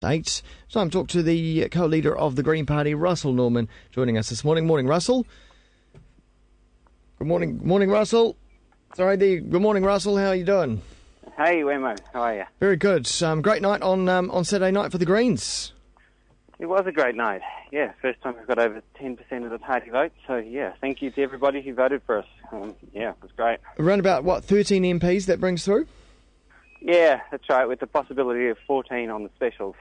8. Time to talk to the co-leader of the Green Party, Russel Norman, joining us this morning. Morning, Russel. Good morning, Russel. Good morning, Russel. How are you doing? Hey, Wammo. How are you? Very good. Great night on Saturday night for the Greens. It was a great night. Yeah, first time we've got over 10% of the party vote. So, yeah, thank you to everybody who voted for us. Yeah, it was great. Around about, 13 MPs that brings through? Yeah, that's right, with the possibility of 14 on the specials.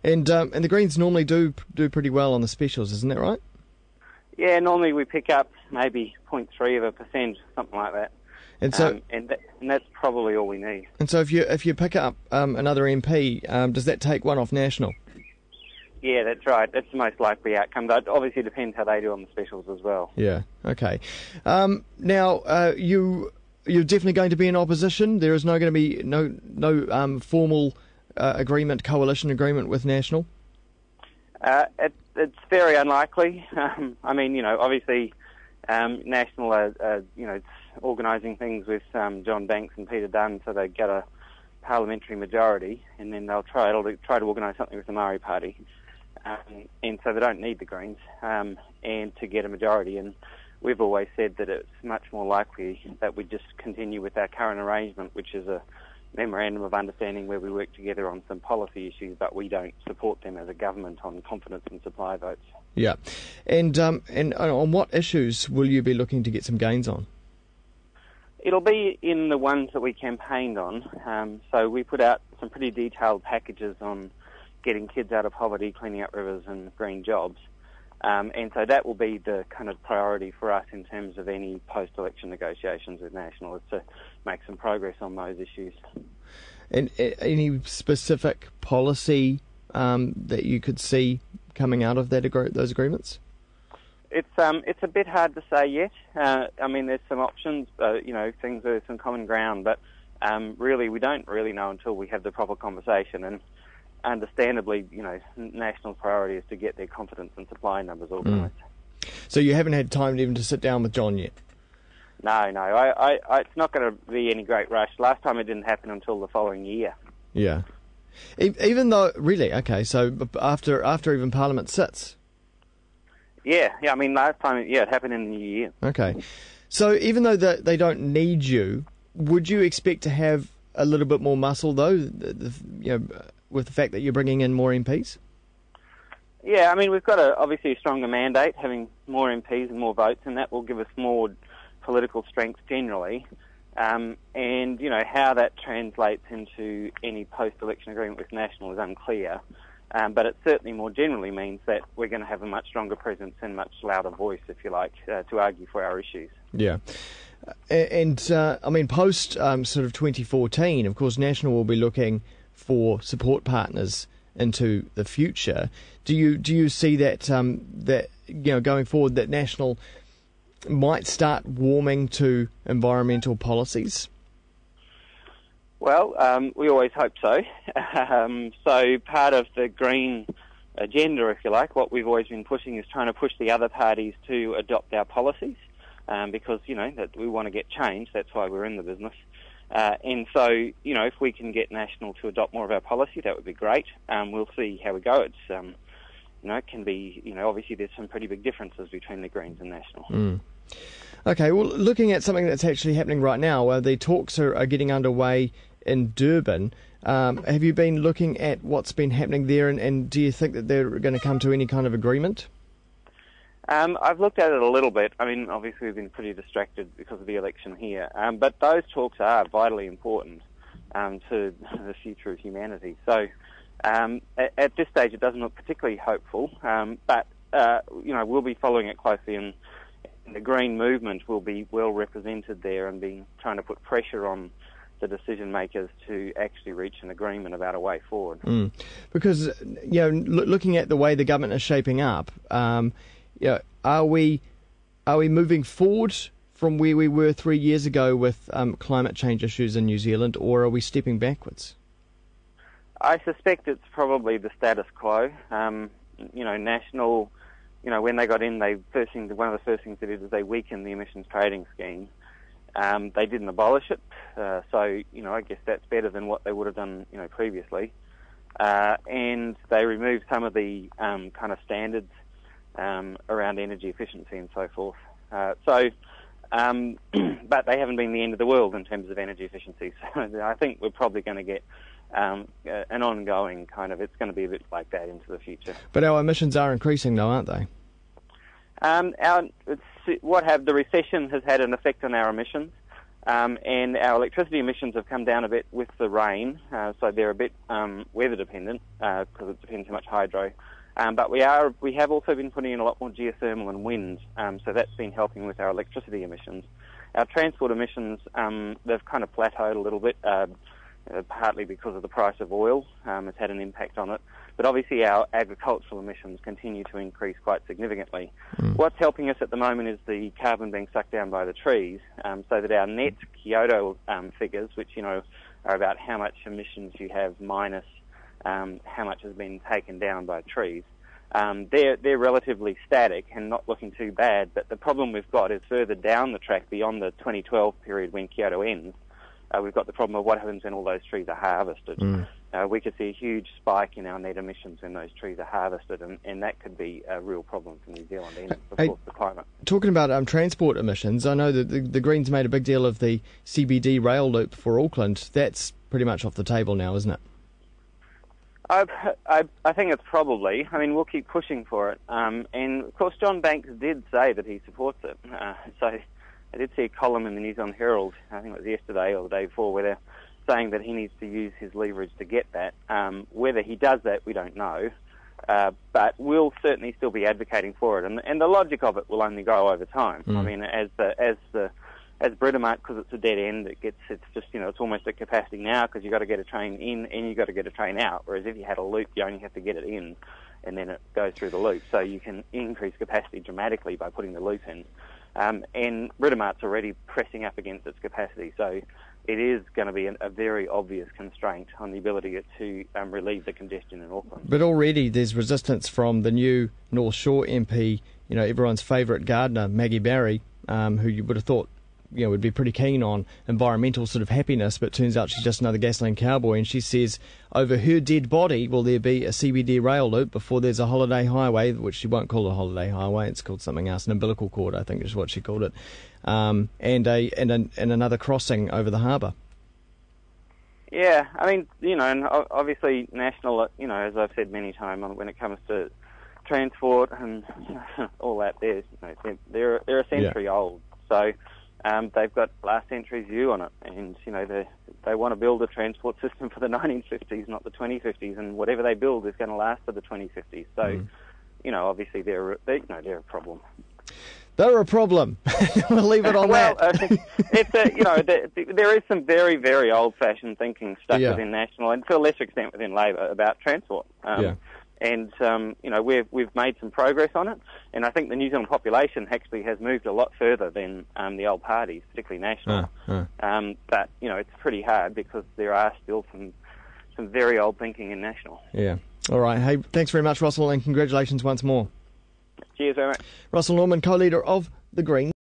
And the Greens normally do pretty well on the specials, isn't that right? Yeah, normally we pick up maybe 0.3%, something like that. And so, and that's probably all we need. And so, if you pick up another MP, does that take one off National? Yeah, that's right. That's the most likely outcome. But obviously, it depends how they do on the specials as well. Yeah. Okay. Now, you're definitely going to be in opposition. There is going to be no formal coalition agreement with National. It's very unlikely. Obviously, National are organising things with John Banks and Peter Dunn, so they get a parliamentary majority, and then they'll try to organise something with the Māori Party, and so they don't need the Greens and to get a majority. And we've always said that it's much more likely that we just continue with our current arrangement, which is a memorandum of understanding where we work together on some policy issues, but we don't support them as a government on confidence and supply votes. Yeah, and on what issues will you be looking to get some gains on? It'll be in the ones that we campaigned on. So we put out some pretty detailed packages on getting kids out of poverty, cleaning up rivers and green jobs. And so that will be the kind of priority for us in terms of any post-election negotiations with National, is to make some progress on those issues. And any specific policy that you could see coming out of those agreements? It's a bit hard to say yet. There's some options, things where there's some common ground, but really we don't really know until we have the proper conversation. And understandably, National's priority is to get their confidence and supply numbers organised. So you haven't had time even to sit down with John yet? No. It's not going to be any great rush. Last time it didn't happen until the following year. Yeah. Even though, really, okay, so after even Parliament sits? Yeah, last time, it happened in the new year. Okay. So even though they don't need you, would you expect to have a little bit more muscle, though, with the fact that you're bringing in more MPs? Yeah, we've got obviously a stronger mandate, having more MPs and more votes, and that will give us more political strength generally. And, how that translates into any post-election agreement with National is unclear. But it certainly more generally means that we're going to have a much stronger presence and much louder voice, if you like, to argue for our issues. Yeah. And post sort of 2014, of course, National will be looking for support partners into the future. Do you see that going forward, that National might start warming to environmental policies? Well, we always hope so. So part of the green agenda, if you like, what we've always been pushing is trying to push the other parties to adopt our policies, because, that we want to get change. That's why we're in the business. And so, if we can get National to adopt more of our policy, that would be great. We'll see how we go. It's, it can be, obviously there's some pretty big differences between the Greens and National. Okay, well, looking at something that's actually happening right now, the talks are getting underway in Durban. Have you been looking at what's been happening there, and do you think that they're going to come to any kind of agreement? I've looked at it a little bit. Obviously we've been pretty distracted because of the election here, but those talks are vitally important to the future of humanity. So at this stage it doesn't look particularly hopeful, but we'll be following it closely, and the Green movement will be well represented there and be trying to put pressure on the decision makers to actually reach an agreement about a way forward. Because looking at the way the government is shaping up, are we moving forward from where we were 3 years ago with climate change issues in New Zealand, or are we stepping backwards? I suspect it's probably the status quo. National, when they got in, one of the first things they did was they weakened the emissions trading scheme. They didn't abolish it, so I guess that's better than what they would have done, previously. and they removed some of the kind of standards around energy efficiency and so forth. But they haven't been the end of the world in terms of energy efficiency. So I think we're probably going to get an ongoing kind of, it's going to be a bit like that into the future. But our emissions are increasing though, aren't they? The recession has had an effect on our emissions, and our electricity emissions have come down a bit with the rain, so they're a bit weather dependent because it depends how much hydro. But we have also been putting in a lot more geothermal and wind, so that's been helping with our electricity emissions. Our transport emissions, they've kind of plateaued a little bit, partly because of the price of oil. It's had an impact on it. But obviously our agricultural emissions continue to increase quite significantly. What's helping us at the moment is the carbon being sucked down by the trees, so that our net Kyoto figures, which are about how much emissions you have minus how much has been taken down by trees, they're relatively static and not looking too bad. But the problem we've got is further down the track beyond the 2012 period when Kyoto ends, we've got the problem of what happens when all those trees are harvested. We could see a huge spike in our net emissions when those trees are harvested, and that could be a real problem for New Zealand and, of course, the climate. Talking about transport emissions, I know that the Greens made a big deal of the CBD rail loop for Auckland. That's pretty much off the table now, isn't it? I think it's probably. I mean, we'll keep pushing for it. And, of course, John Banks did say that he supports it. So I did see a column in the New Zealand Herald, I think it was yesterday or the day before, where they're saying that he needs to use his leverage to get that. Whether he does that, we don't know. But we'll certainly still be advocating for it. And the logic of it will only grow over time. I mean, as Britomart, because it's a dead end, it's just, it's almost at capacity now because you've got to get a train in and you've got to get a train out. Whereas if you had a loop, you only have to get it in and then it goes through the loop. So you can increase capacity dramatically by putting the loop in. And Britomart's already pressing up against its capacity. So it is going to be a very obvious constraint on the ability to relieve the congestion in Auckland. But already there's resistance from the new North Shore MP, everyone's favourite gardener, Maggie Barry, who you would have thought would be pretty keen on environmental sort of happiness, but turns out she's just another gasoline cowboy, and she says over her dead body will there be a CBD rail loop before there's a holiday highway, which she won't call a holiday highway, it's called something else, an umbilical cord I think is what she called it, and another crossing over the harbour. Yeah, I mean, and obviously national, as I've said many times, when it comes to transport and all that, they're a century old, so they've got last century's view on it, and they want to build a transport system for the 1950s, not the 2050s, and whatever they build is going to last for the 2050s. So, obviously they're a problem. They're a problem. We'll leave it on that. There is some very, very old-fashioned thinking stuck within National, and to a lesser extent within Labor, about transport. And, we've made some progress on it, and I think the New Zealand population actually has moved a lot further than the old parties, particularly National. But, it's pretty hard because there are still some very old thinking in National. Yeah. All right. Hey, thanks very much, Russell, and congratulations once more. Cheers very much. Russell Norman, co-leader of the Greens.